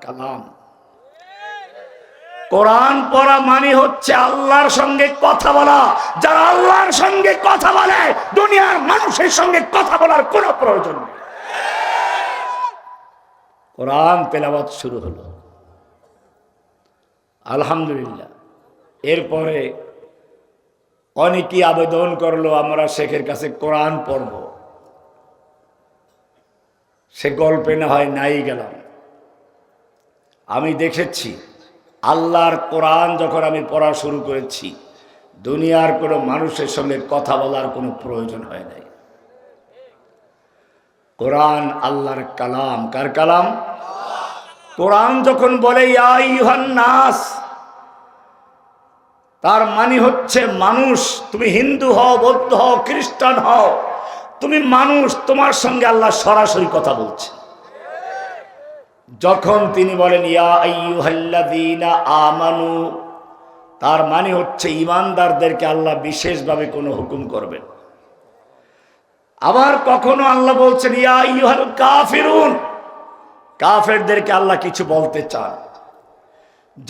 কালাম। কোরআন পড়া মানে হচ্ছে আল্লাহর সঙ্গে কথা বলা। যারা আল্লাহর সঙ্গে কথা বলে দুনিয়ার মানুষের সঙ্গে কথা বলার কোনো প্রয়োজন নেই। কোরআন তেলাওয়াত শুরু হলো, আলহামদুলিল্লাহ। এরপরে অনেকেই আবেদন করলো আমরা শেখের কাছে কোরআন পড়ব। সে গল্পে না হয় নাই গেলাম। আমি দেখেছি আল্লাহর কোরআন যখন আমি পড়া শুরু করেছি, দুনিয়ার কোনো মানুষের সঙ্গে কথা বলার কোনো প্রয়োজন হয় নাই। কোরআন আল্লাহর কালাম। কার কালাম? কোরআন যখন বলে ইয়া আইয়ুহান নাস, তার মানে হচ্ছে মানুষ। তুমি হিন্দু হও, বৌদ্ধ হও, খ্রিস্টান হও, তুমি মানুষ, তোমার সঙ্গে আল্লাহ সরাসরি কথা বলছে। যখন তিনি বলেন ইয়া আইয়ুহাল্লাযীনা আমানু, তার মানে হচ্ছে ঈমানদারদেরকে আল্লাহ বিশেষভাবে কোনো হুকুম করবেন। আবার কখনো আল্লাহ বলছেন ইয়া আইয়ুহাল কাফিরুন, কাফেরদেরকে আল্লাহ কিছু বলতে চান।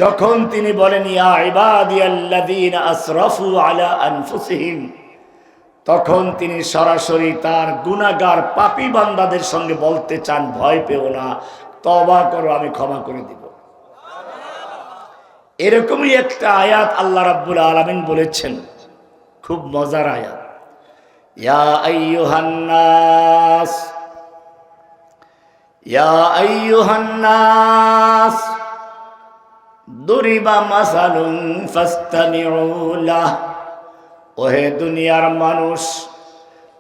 যখন তিনি বলেন ইয়া ইবাদিয়াল্লাযীনা আসরাফু আলা আনফুসিহিম, তখন তিনি সরাসরি তার গুনাহগার পাপী বান্দাদের সঙ্গে বলতে চান ভয় পেও না, তওবা করো, আমি ক্ষমা করে দিব। এরকমই একটা আয়াত আল্লাহ রাব্বুল আলামিন বলেছেন, খুব মজার আয়াত। ইয়া আইয়ুহান নাস, ইয়া আইয়ুহান নাস দুরিবা মাসালুন ফাসতামিউ লাহ, ওহে দুনিয়ার মানুষ,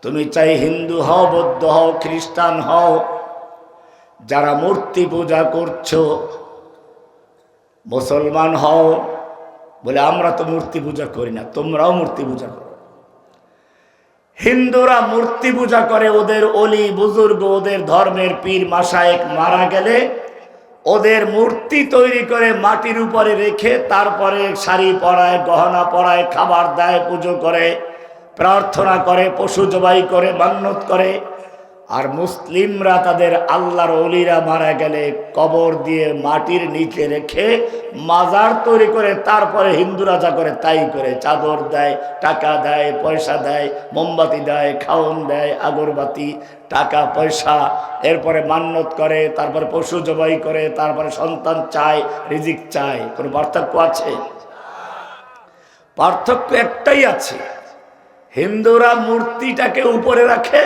তুমি চাই হিন্দু হও, বৌদ্ধ হও, খ্রিস্টান হও, যারা মূর্তি পূজা করছো, মুসলমান হও, বলে আমরা তো মূর্তি পূজা করি না, তোমরাও মূর্তি পূজা করো। হিন্দুরা মূর্তি পূজা করে, ওদের অলি বুজুর্গ, ওদের ধর্মের পীর মাশায়েখ মারা গেলে ওদের মূর্তি তৈরি করে মাটির উপরে রেখে তারপরে শাড়ি পরায়, গহনা পরায়, খাবার দেয়, পুজো করে, প্রার্থনা করে, পশু জবাই করে, মান্যত করে। আর মুসলিমরা তাদের আল্লাহর ওলিরা মারা গেলে কবর দিয়ে মাটির নিচে রেখে মাজার তৈরি করে, তারপরে হিন্দুরা যা করে তাই করে, চাদর দেয়, টাকা দেয়, পয়সা দেয়, মোমবাতি দেয়, খাওন দেয়, আগরবাতি, টাকা পয়সা, এরপরে মান্যত করে, তারপরে পশু জবাই করে, তারপরে সন্তান চায়, রিজিক চায়। কোনো পার্থক্য আছে? পার্থক্য একটাই আছে, হিন্দুরা মূর্তিটাকে উপরে রাখে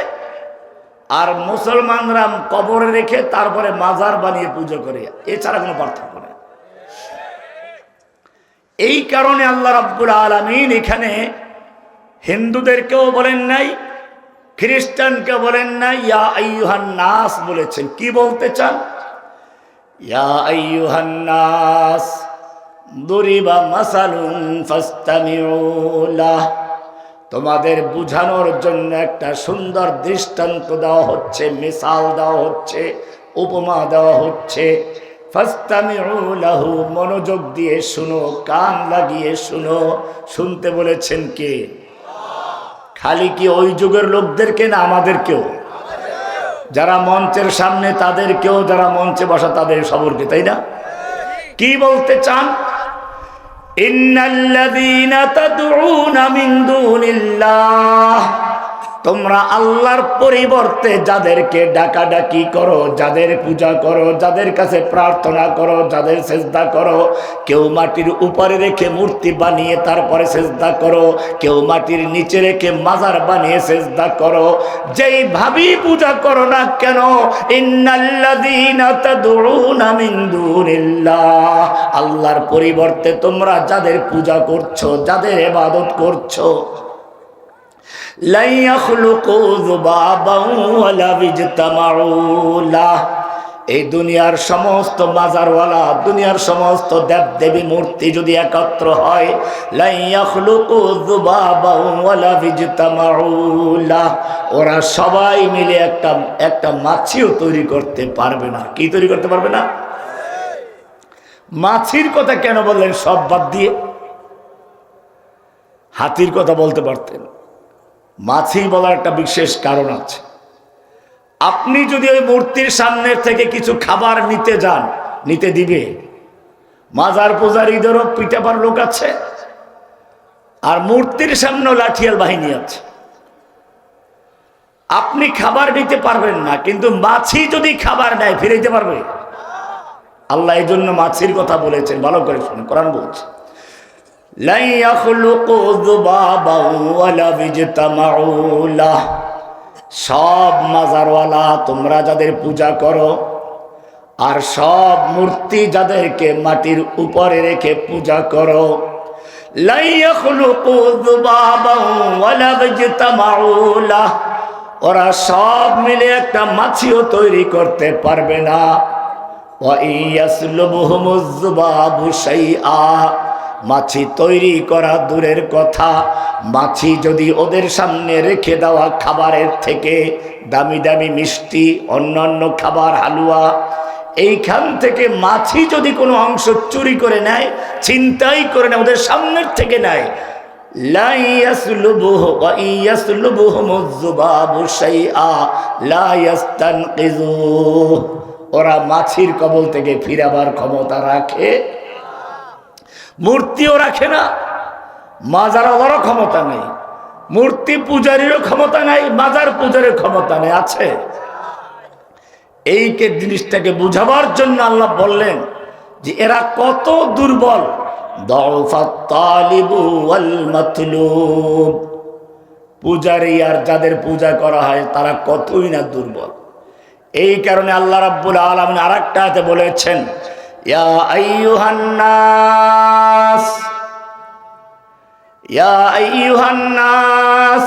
আর মুসলমানরা কবরে রেখে তারপরে মাজার বানিয়ে পুজো করে, এছাড়া কোনো পার্থক্য নেই। এই কারণে আল্লাহ রাব্বুল আলামিন এখানে হিন্দুদেরকেও বলেন নাই, খ্রিস্টানকে বলেন নাই, ইয়া আইয়ুহান নাস বলেছেন। কি বলতে চান? ইয়া আইয়ুহান নাস দুরিবা মাসালুন ফাসতামিউ লাহ, তোমাদের বুঝানোর জন্য একটা সুন্দর দৃষ্টান্ত দেওয়া হচ্ছে, মিসাল দেওয়া হচ্ছে, উপমা দেওয়া হচ্ছে। ফাসতামিউ লাহু, মনোযোগ দিয়ে শুনো, কান লাগিয়ে শুনো। শুনতে বলেছেন কে? খালি কি ওই যুগের লোকদেরকে না আমাদেরকেও? যারা মঞ্চের সামনে তাদেরকেও, যারা মঞ্চে বসা তাদের সবরকে, তাই না? কি বলতে চান? ইন্নাল্লাযীনা তাদউনা মিন দুনিল্লাহ, তোমরা আল্লাহর পরিবর্তে যাদেরকে ডাকাডাকি করো, যাদের পূজা করো, যাদের কাছে প্রার্থনা করো, যাদের সেজদা করো, কেউ মাটির উপরে রেখে মূর্তি বানিয়ে তারপরে সেজদা করো, কেউ মাটির নিচে রেখে মাজার বানিয়ে সেজদা করো, যেই ভাবি পূজা করো না কেন, ইন্নাল্লাযীনা তাদউনা মিন দুনিল্লাহ, আল্লাহর পরিবর্তে তোমরা যাদের পূজা করছো, যাদের ইবাদত করছো, লা ইয়াখলুকু যুবাবান ওয়ালা বিজতামাউ লাহ, এই দুনিয়ার সমস্ত মাজারওয়ালা, দুনিয়ার সমস্ত দেবদেবী মূর্তি যদি একত্র হয়, লা ইয়াখলুকু যুবাবান ওয়ালা বিজতামাউ লাহ, ওরা সবাই মিলে একটা মাছিও তৈরি করতে পারবে না। কি তৈরি করতে পারবে না? মাছির কথা কেন বললেন সব বাদ দিয়ে? হাতির কথা বলতে পারতেন। মাছি বলার একটা বিশেষ কারণ আছে। আপনি যদি ওই মূর্তির সামনে থেকে কিছু খাবার নিতে যান, নিতে দিবে? মাজার পূজারীদেরও পিটাবার লোক আছে, আর মূর্তির সামনেও লাঠিয়াল বাহিনী আছে। আপনি খাবার নিতে পারবেন না, কিন্তু মাছি যদি খাবার নেয় ফিরাইতে পারবে? আল্লাহ এই জন্য মাছির কথা বলেছেন, ভালো করে শুনুন, কোরআন বলছে লা ইয়াখলুকু যুবাবান ওয়ালা বিজতামাউ লাহ। সব মাজারওয়ালা তোমরা যাদের পূজা করো, আর সব মূর্তি যাদেরকে মাটির উপরে রেখে পূজা করো, লা ইয়াখলুকু যুবাবান ওয়ালা বিজতামাউ লাহ, ওরা সব মিলে একটা মাছিও তৈরি করতে পারবে না। ওয়া ইয়াসলুবহুমুজ যুবাবু শাইআ, মাছি তৈরি করা দূরের কথা, মাছি যদি ওদের সামনে রেখে দেওয়া খাবারের থেকে দামি দামি মিষ্টি, অন্যান্য খাবার, হালুয়া, এইখান থেকে মাছি যদি কোনো অংশ চুরি করে নেয়, ছিনতাই করে নেয়, ওদের সামনের থেকে নেয়, লা ইয়াসলুবুহু ওয়া ইয়াসলুবহুমুজ যুবাবু শাইআ লা ইস্তানকিযুহু, ওরা মাছির কবল থেকে ফিরাবার ক্ষমতা রাখে? মূর্তিও রাখে না, মাজারওয়ালারও ক্ষমতা নেই, মূর্তি পূজারীরও ক্ষমতা নাই, মাজার পূজারের ক্ষমতা নেই। আছে? এইকে জিনিসটাকে বুঝাবার জন্য আল্লাহ বললেন যে এরা কত দুর্বল। দাউফাত তালিবু ওয়াল মাতলুব, পূজারী আর যাদের পূজা করা হয় তারা কতই না দুর্বল। এই কারণে আল্লাহ রাব্বুল আলামিন আরেকটা আয়াতে বলেছেন ইয়া আইয়ুহান নাস, ইয়া আইয়ুহান নাস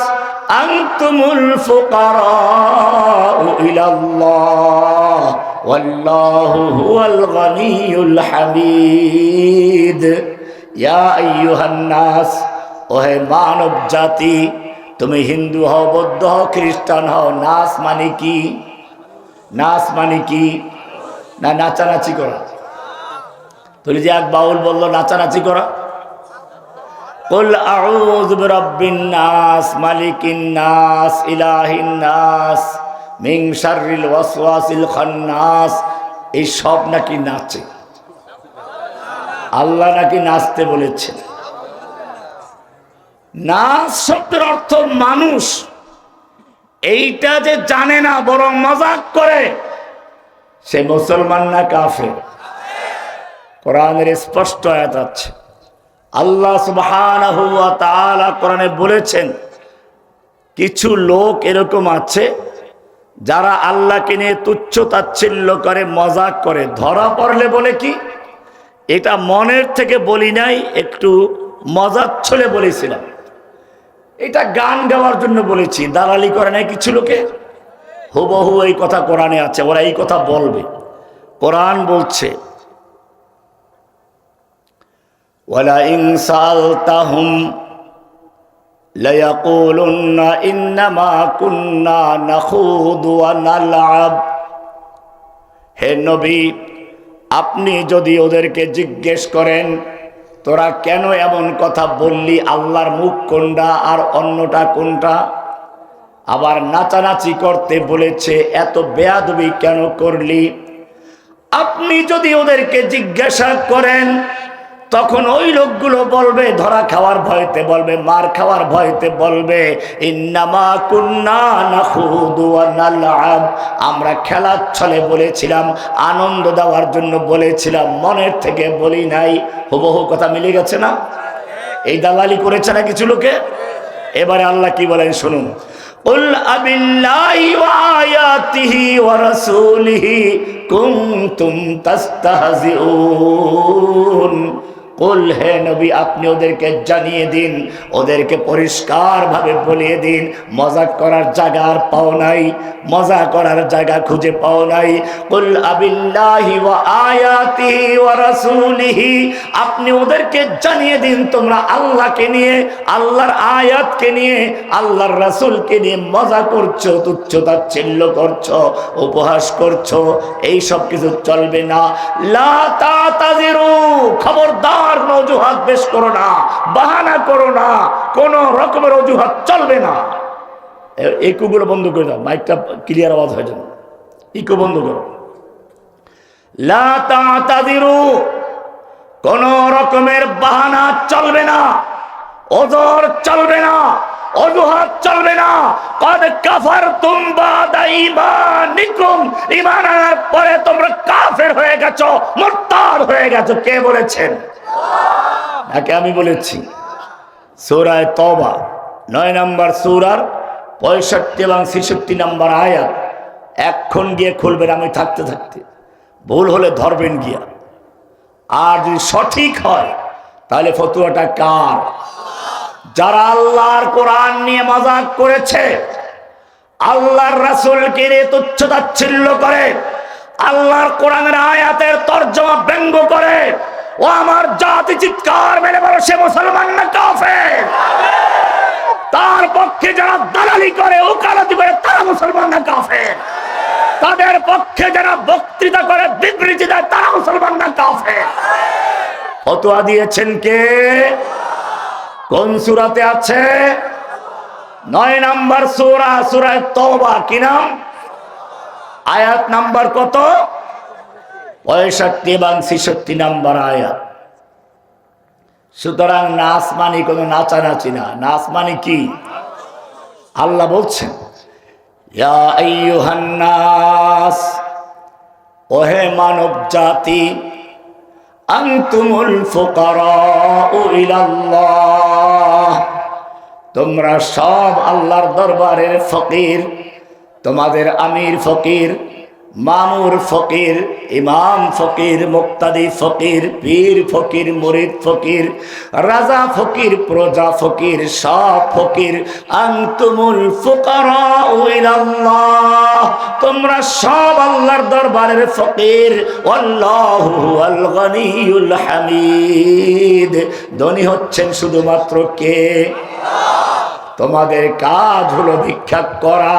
আনতুমুল ফুকারাউ ইলাল্লাহ ওয়াল্লাহু হুয়াল গনিয়ুল হামিদ। ইয়া আইয়ুহান নাস, ওহে মানব জাতি, তুমি হিন্দু হও, বৌদ্ধ হও, খ্রিস্টান হও, নাস মানে কি? নাচ মানে কি? না নাচানাচি করা? তুই যে এক বাউল বললো নাচানাচি করা। কুল আউযু বিরাব্বিন নাস মালিকিন নাস ইলাহিন নাস মিন শাররিল ওয়াসওয়াসিল খান্নাস, এই সব নাকি নাচে। আল্লাহ নাকি নাচতে বলেছেন। নাচ শব্দের অর্থ মানুষ, এইটা যে জানে না বরং মজাক করে, সে মুসলমান না কাফের? কোরআনের স্পষ্ট আয়াত আছে, আল্লাহ সুবহানাহু ওয়া তাআলা কোরআনে বলেছেন কিছু লোক এরকম আছে যারা আল্লাহকে নিয়ে তুচ্ছ তাচ্ছিল্য করে, মজাক করে। ধরা পড়লে বলে কি, এটা মনের থেকে বলি নাই, একটু মজার ছলে বলেছিলাম, এটা গান গাওয়ার জন্য বলেছি। দালালি করে নাই কিছু লোকে, হুবহু এই কথা কোরআনে আছে, ওরা এই কথা বলবে। কোরআন বলছে ওয়ালা ইন সালতাহুম লায়াকুলুন্না ইন্নামা কুন্না নাখুদু ওয়া নালআব। হে নবী, আপনি যদি ওদেরকে জিজ্ঞেস করেন তোরা কেন এমন কথা বললি, আল্লাহর মুখ কোনটা আর অন্যটা কোনটা, আবার নাচানাচি করতে বলেছে, এত বেয়াদবি কেন করলি, আপনি যদি ওদেরকে জিজ্ঞাসা করেন তখন ওই লোকগুলো বলবে, ধরা খাওয়ার ভয়তে বলবে, মার খাওয়ার ভয়তে বলবে, ইন্নামা কুন্না নাখুদু ওয়া নালআব, আমরা খেলার ছলে বলেছিলাম, আনন্দ দেওয়ার জন্য বলেছিলাম, মনের থেকে বলি নাই। হুবহু কথা মিলে গেছে না? এই দালালি করেছে না কিছু লোকে। এবারে আল্লাহ কি বলেন শুনুন, কুল আবিল্লাহি ওয়া আয়াতিহি ওয়া রাসূলিহি কুনতুম তাস্তাহজিউন। কুল, হে নবী, আপনি ওদেরকে জানিয়ে দিন, ওদেরকে পরিষ্কার ভাবে বলিয়ে দিন, মজাক করার জায়গা আর পাও নাই, মজা করার জায়গা খুঁজে পাও নাই। কুল আবিল্লাহি ওয়া আয়াতিহি ওয়া রাসূলিহি, আপনি ওদেরকে জানিয়ে দিন তোমরা আল্লাহকে নিয়ে, আল্লাহর আয়াতকে নিয়ে, আল্লাহর রাসূলকে নিয়ে মজা করছো, তুচ্ছ তাচ্ছিল্য করছো, উপহাস করছো, এই সব কিছু চলবে না। লা তাতাজিরু, খবরদার অজুহাত পেশ করো না, বাহানা করো না, কোন রকমের অজুহাত চলবে না। ইকোগুলো বন্ধ করে দাও, মাইকটা ক্লিয়ার আওয়াজ হয়ে যাবে, ইকো বন্ধ করো। লা তা'তাযিরু, কোন রকমের বাহানা চলবে না, ওযর চলবে না, অজুহাত চলবে না। কদ কাফারতুম বাদা ঈমানিকুম, ঈমান আনার পরে তোমরা কাফের হয়ে গেছো, মুরতাদ হয়ে গেছো। কে বলেছেন? নাকি আমি বলেছি? সূরা তওবা 9 নম্বর সূরার 65 এবং 66 নম্বর আয়াত। এখন গিয়ে খুলবেন আমি থাকতে থাকতে, ভুল হলে ধরবেন গিয়া। আর যদি সঠিক হয় তাহলে ফতোয়াটা কার? যারা আল্লাহর কোরআন নিয়ে মজাক করেছে, আল্লাহর রাসূলকে নিয়ে তুচ্ছ-তাচ্ছিল্য করে, আল্লাহর কোরআনের আয়াতের তরজমা ব্যঙ্গ করে, ও আমার জাতি চিৎকার মেরে বলো, সে মুসলমান না কাফের? তার পক্ষে যারা দালালি করে, ওকালতি করে, তারা মুসলমান না কাফের? তাদের পক্ষে যারা বক্তৃতা করে, বিবৃতি দেয়, তারা মুসলমান না কাফের? ফতোয়া দিয়েছেন কে? কোন সূরাতে আছে? 9 নম্বর সূরা, সূরা তওবা। কি নাম? আয়াত নাম্বার কত? 65 এবং 66 নম্বর আয়াত। সুতরাং নাচ মানে কোনো নাচানাচি না। নাচ মানে কি? আল্লাহ বলছেন, ইয়া আইয়ুহান নাস, ওহে মানব জাতি, আনতুমুল ফুকারাউ ইলাল্লাহ, তোমরা সব আল্লাহর দরবারের ফকির। তোমাদের আমির ফকির, মামুর ফকির, ইমাম ফকির, মুক্তাদি ফকির, পীর ফকির, মুরিদ ফকির, রাজা ফকির, প্রজা ফকির, সব ফকির। আনতুমুল ফুকারাউ ইলাল্লাহ, তোমরা সব আল্লাহর দরবারের ফকির। আল্লাহু হুয়াল গনিয়ুল হামিদ, ধনী হচ্ছেন শুধুমাত্র কে? তোমাদের কাজ হলো ভিক্ষা করা,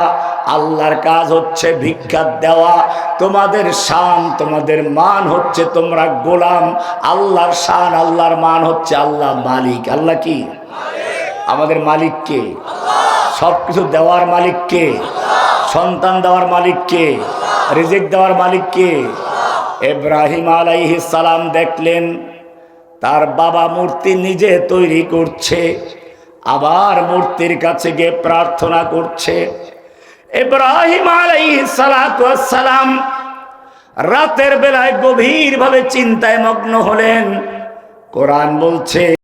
আল্লাহর কাজ হচ্ছে ভিক্ষা দেওয়া। তোমাদের শান, তোমাদের মান হচ্ছে তোমরা গোলাম। আল্লাহর শান, আল্লাহর মান হচ্ছে আল্লাহ মালিক। আল্লাহ কি? আমাদের মালিক কে? সবকিছু দেওয়ার মালিক কে? সন্তান দেওয়ার মালিক কে? রিজিক দেওয়ার মালিক কে? ইব্রাহিম আলাইহিস সালাম দেখলেন তার বাবা মূর্তি নিজে তৈরি করছে, আবার মূর্তির কাছে গিয়ে প্রার্থনা করছে। ইব্রাহিম আলাইহিস সালাতু ওয়াস সালাম রাতের বেলায় গভীরভাবে চিন্তায় মগ্ন হলেন। কোরআন বলছে,